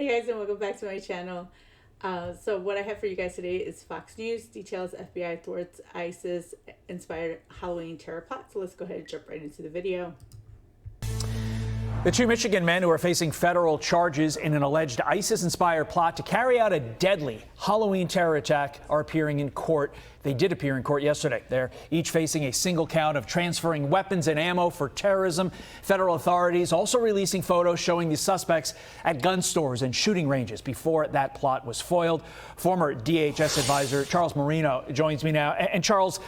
Hey guys, and welcome back to my channel. So what I have for you guys today is Fox News details FBI thwarts ISIS inspired Halloween terror plot. So let's go ahead and jump right into the video. The two Michigan men who are facing federal charges in an alleged ISIS-inspired plot to carry out a deadly Halloween terror attack are appearing in court. They did appear in court yesterday. They're each facing a single count of transferring weapons and ammo for terrorism. Federal authorities also releasing photos showing the suspects at gun stores and shooting ranges before that plot was foiled. Former DHS advisor Charles Marino joins me now. And Charles,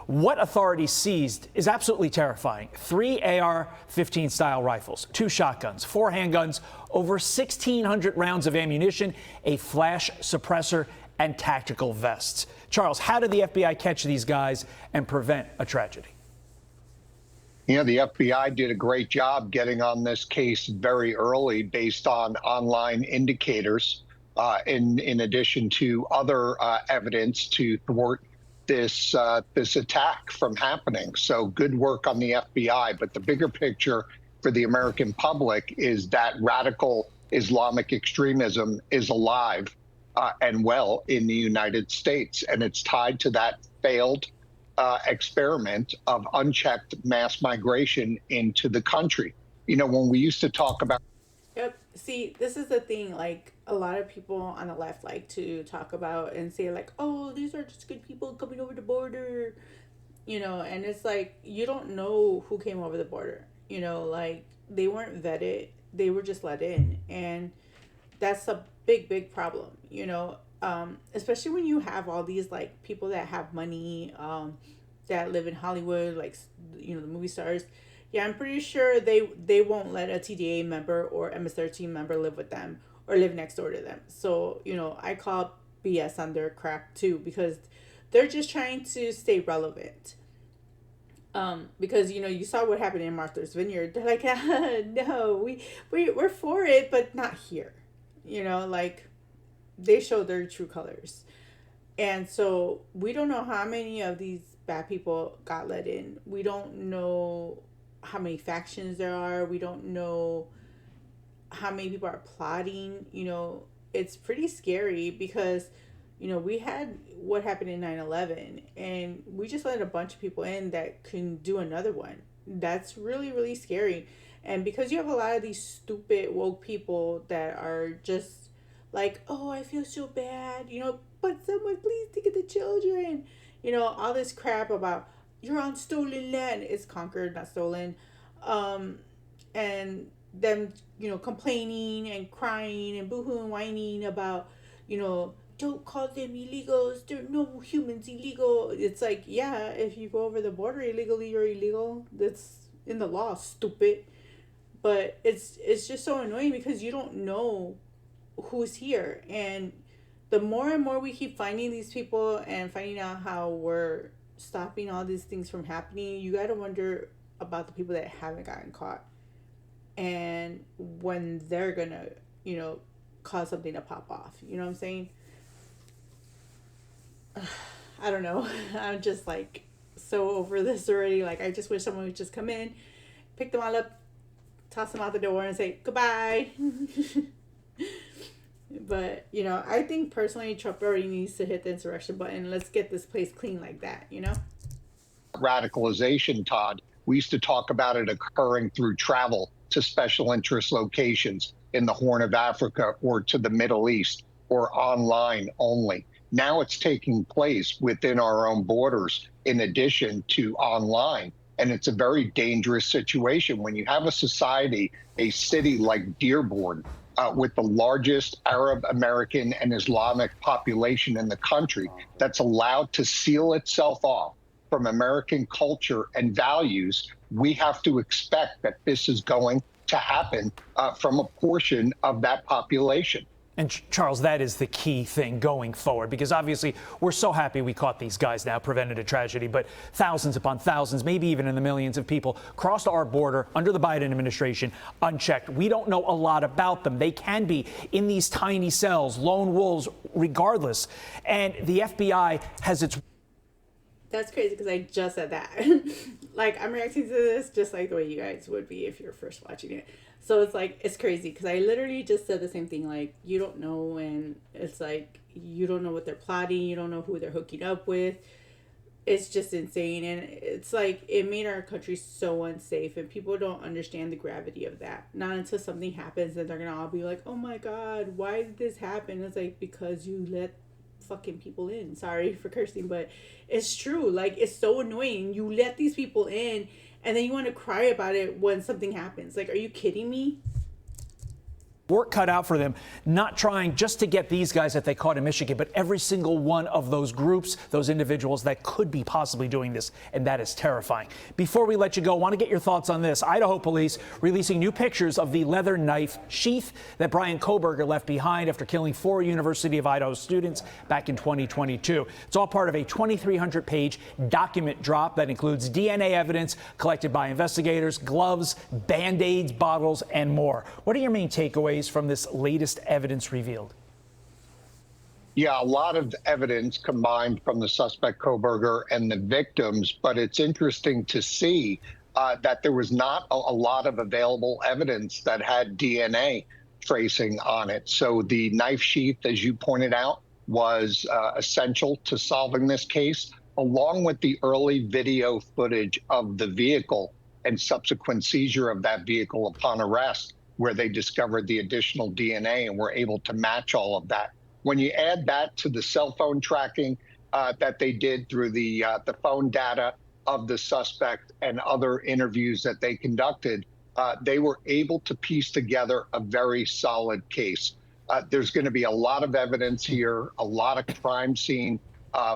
what authorities seized is absolutely terrifying. 3 AR-15 style rifles, 2 shotguns, 4 handguns, over 1,600 rounds of ammunition, a flash suppressor, and tactical vests. Charles, how did the FBI catch these guys and prevent a tragedy? You know, the FBI did a great job getting on this case very early based on online indicators, in addition to other evidence to thwart this attack from happening. So good work on the FBI. But the bigger picture for the American public is that radical Islamic extremism is alive and well in the United States. And it's tied to that failed experiment of unchecked mass migration into the country. You know, when we used to talk about. Yep. See, this is the thing. Like, a lot of people on the left like to talk about and say, like, oh, these are just good people coming over the border, and it's like, you don't know who came over the border. Like, they weren't vetted. They were just let in. And that's a big, big problem, especially when you have all these, like, people that have money, that live in Hollywood, like, the movie stars. Yeah, I'm pretty sure they won't let a TDA member or MS-13 member live with them or live next door to them. So, I call BS on their crap too, because they're just trying to stay relevant. Because, you saw what happened in Martha's Vineyard. They're like, no, we're for it, but not here. Like, they show their true colors. And so we don't know how many of these bad people got let in. We don't know how many factions there are. We don't know how many people are plotting. It's pretty scary because, we had what happened in 9/11, and we just let a bunch of people in that can do another one. That's really, really scary. And because you have a lot of these stupid woke people that are just like, oh, I feel so bad, but someone please think of the children, all this crap about you're on stolen land. It's conquered, not stolen. And them, complaining and crying and boohoo and whining about, don't call them illegals. There are no humans illegal. It's like, yeah, if you go over the border illegally, you're illegal. That's in the law, stupid. But it's just so annoying because you don't know who's here. And the more and more we keep finding these people and finding out how we're stopping all these things from happening, you got to wonder about the people that haven't gotten caught and when they're gonna cause something to pop off. You know what I'm saying? I don't know. I'm just like so over this already. Like, I just wish someone would just come in, pick them all up, toss them out the door and say goodbye. But, I think personally Trump already needs to hit the insurrection button. Let's get this place clean like that, Radicalization, Todd. We used to talk about it occurring through travel to special interest locations in the Horn of Africa or to the Middle East or online only. Now it's taking place within our own borders in addition to online. And it's a very dangerous situation when you have a society, a city like Dearborn, with the largest Arab American and Islamic population in the country, that's allowed to seal itself off from American culture and values. We have to expect that this is going to happen from a portion of that population. And Charles, that is the key thing going forward, because obviously we're so happy we caught these guys now, prevented a tragedy, but thousands upon thousands, maybe even in the millions of people crossed our border under the Biden administration unchecked. We don't know a lot about them. They can be in these tiny cells, lone wolves, regardless. And the FBI has its... That's crazy because I just said that. Like, I'm reacting to this just like the way you guys would be if you're first watching it. So it's like, it's crazy because I literally just said the same thing. Like, you don't know, and it's like, you don't know what they're plotting, you don't know who they're hooking up with. It's just insane. And it's like, it made our country so unsafe, and people don't understand the gravity of that. Not until something happens and they're gonna all be like, oh my God, why did this happen? It's like, because you let fucking people in. Sorry for cursing, but it's true. Like, it's so annoying. You let these people in, and then you want to cry about it when something happens. Like, are you kidding me? Work cut out for them, not trying just to get these guys that they caught in Michigan, but every single one of those groups, those individuals that could be possibly doing this, and that is terrifying. Before we let you go, I want to get your thoughts on this. Idaho police releasing new pictures of the leather knife sheath that Brian Koberger left behind after killing 4 University of Idaho students back in 2022. It's all part of a 2,300-page document drop that includes DNA evidence collected by investigators, gloves, Band-Aids, bottles, and more. What are your main takeaways from this latest evidence revealed? Yeah, a lot of evidence combined from the suspect Koberger and the victims, but it's interesting to see that there was not a lot of available evidence that had DNA tracing on it. So the knife sheath, as you pointed out, was essential to solving this case, along with the early video footage of the vehicle and subsequent seizure of that vehicle upon arrest, where they discovered the additional DNA and were able to match all of that. When you add that to the cell phone tracking that they did through the phone data of the suspect and other interviews that they conducted, they were able to piece together a very solid case. There's going to be a lot of evidence here, a lot of crime scene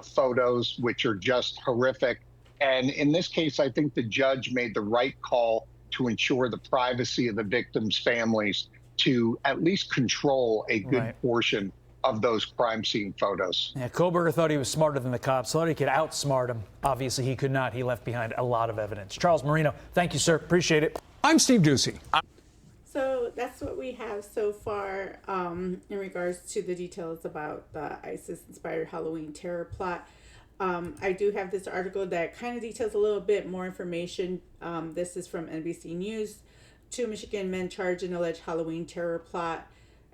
photos, which are just horrific. And in this case, I think the judge made the right call to ensure the privacy of the victims' families, to at least control a good portion of those crime scene photos. Yeah, Koberger thought he was smarter than the cops, thought he could outsmart him. Obviously, he could not. He left behind a lot of evidence. Charles Marino, thank you, sir. Appreciate it. I'm Steve Ducey. So that's what we have so far in regards to the details about the ISIS-inspired Halloween terror plot. I do have this article that kind of details a little bit more information. This is from NBC News. 2 Michigan men charged in alleged Halloween terror plot.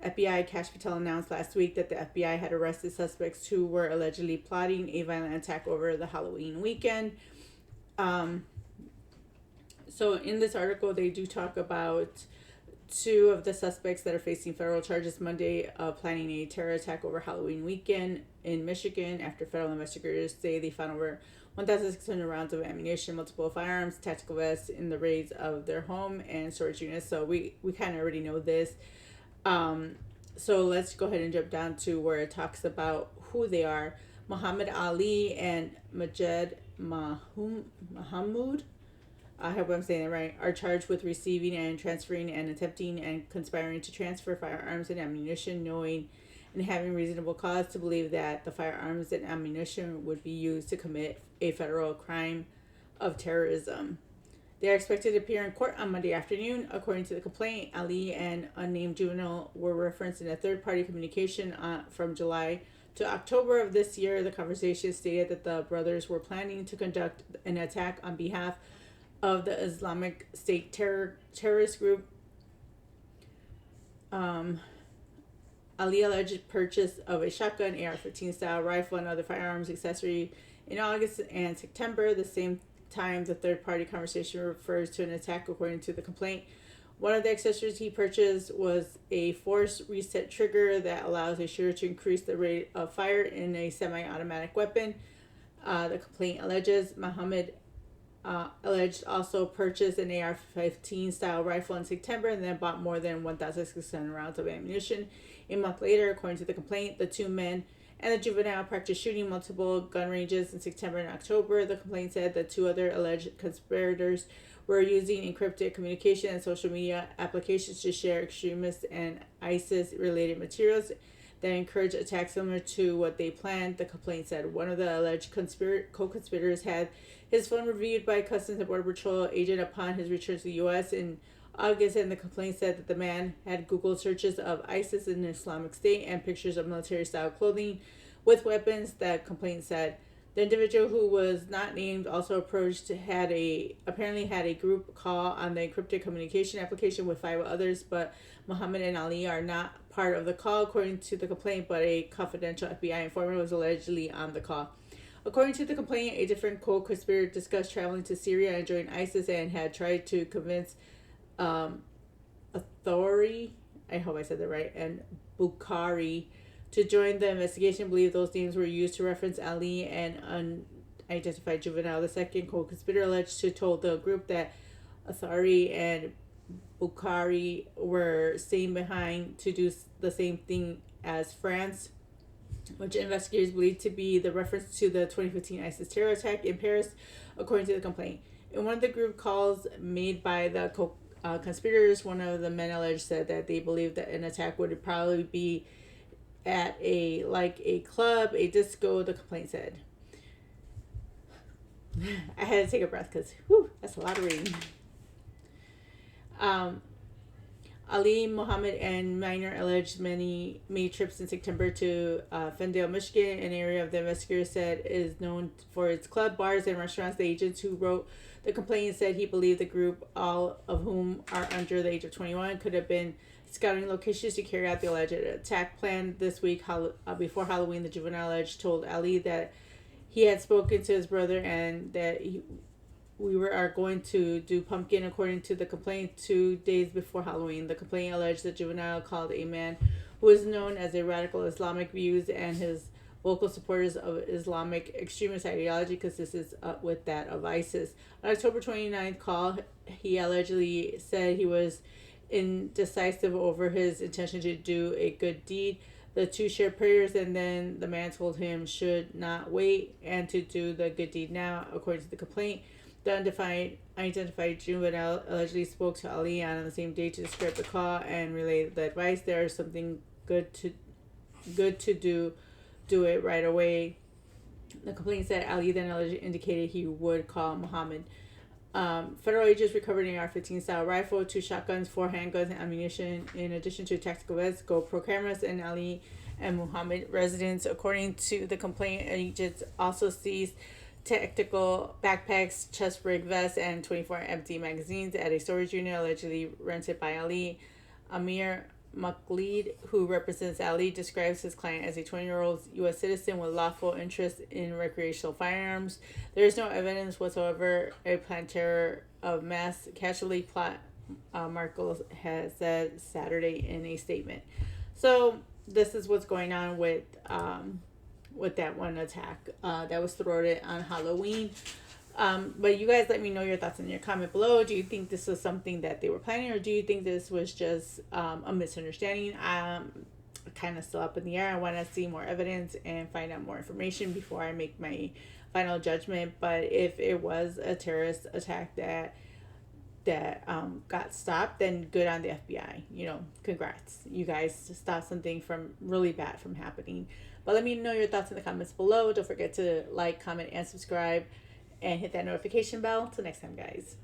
FBI Cash Patel announced last week that the FBI had arrested suspects who were allegedly plotting a violent attack over the Halloween weekend. So in this article, they do talk about 2 of the suspects that are facing federal charges Monday of planning a terror attack over Halloween weekend in Michigan after federal investigators say they found over 1,600 rounds of ammunition, multiple firearms, tactical vests in the raids of their home and storage units. So we kind of already know this. So let's go ahead and jump down to where it talks about who they are. Muhammad Ali and Majed Mahmoud, I hope I'm saying it right, are charged with receiving and transferring and attempting and conspiring to transfer firearms and ammunition, knowing and having reasonable cause to believe that the firearms and ammunition would be used to commit a federal crime of terrorism. They are expected to appear in court on Monday afternoon. According to the complaint, Ali and unnamed juvenile were referenced in a third-party communication from July to October of this year. The conversation stated that the brothers were planning to conduct an attack on behalf of the Islamic State terrorist group. Ali alleged purchase of a shotgun, AR-15 style rifle, and other firearms accessory in August and September. The same time, the third-party conversation refers to an attack, according to the complaint. One of the accessories he purchased was a force reset trigger that allows a shooter to increase the rate of fire in a semi-automatic weapon. The complaint alleges Muhammad alleged also purchased an AR-15 style rifle in September and then bought more than 1,600 rounds of ammunition. A month later, according to the complaint, the 2 men and the juvenile practiced shooting multiple gun ranges in September and October. The complaint said the 2 other alleged conspirators were using encrypted communication and social media applications to share extremist and ISIS-related materials that encourage attacks similar to what they planned. The complaint said one of the alleged co-conspirators had his phone reviewed by Customs and Border Patrol agent upon his return to the U.S. in August, and the complaint said that the man had Google searches of ISIS and Islamic State and pictures of military-style clothing with weapons. The complaint said The individual who was not named also apparently had a group call on the encrypted communication application with 5 others, but Muhammad and Ali are not part of the call, according to the complaint, but a confidential FBI informant was allegedly on the call. According to the complaint, a different co-conspirator discussed traveling to Syria and join ISIS and had tried to convince Authority, I hope I said that right, and Bukhari to join the investigation. Believe those names were used to reference Ali and unidentified juvenile. The second co-conspirator alleged to told the group that Authority and Bukhari were staying behind to do the same thing as France, which investigators believe to be the reference to the 2015 ISIS terror attack in Paris, according to the complaint. In one of the group calls made by the conspirators, one of the men alleged said that they believed that an attack would probably be at a club, a disco, the complaint said. I had to take a breath because, that's a lot of reading. Ali, Muhammad, and Minor alleged many made trips in September to Fendale, Michigan, an area of the investigators said is known for its club, bars, and restaurants. The agents who wrote the complaint said he believed the group, all of whom are under the age of 21, could have been scouting locations to carry out the alleged attack plan this week. Before Halloween, the juvenile alleged told Ali that he had spoken to his brother and that we are going to do pumpkin, according to the complaint, 2 days before Halloween. The complaint alleged the juvenile called a man who is known as a radical Islamic views and his vocal supporters of Islamic extremist ideology, because this is with that of ISIS. On October 29th call, he allegedly said he was indecisive over his intention to do a good deed. The two shared prayers, and then the man told him should not wait and to do the good deed now, according to the complaint. The unidentified juvenile allegedly spoke to Ali on the same day to describe the call and relay the advice. There is something good to do it right away. The complaint said Ali then allegedly indicated he would call Muhammad. Federal agents recovered an AR-15 style rifle, 2 shotguns, 4 handguns, and ammunition, in addition to tactical vests, GoPro cameras, and Ali and Muhammad residence. According to the complaint, agents also seized tactical backpacks, chest rig vests, and 24 empty magazines at a storage unit allegedly rented by Ali. Amir Maqlid, who represents Ali, describes his client as a 20-year-old U.S. citizen with lawful interest in recreational firearms. There is no evidence whatsoever a planned terror of mass casualty plot, Markle has said Saturday in a statement. So this is what's going on with that one attack that was thwarted on Halloween. But you guys let me know your thoughts in your comment below. Do you think this was something that they were planning, or do you think this was just a misunderstanding? Kind of still up in the air. I want to see more evidence and find out more information before I make my final judgment. But if it was a terrorist attack that got stopped, then good on the FBI. Congrats. You guys stopped something from really bad from happening. But let me know your thoughts in the comments below. Don't forget to like, comment, and subscribe, and hit that notification bell. Till next time, guys.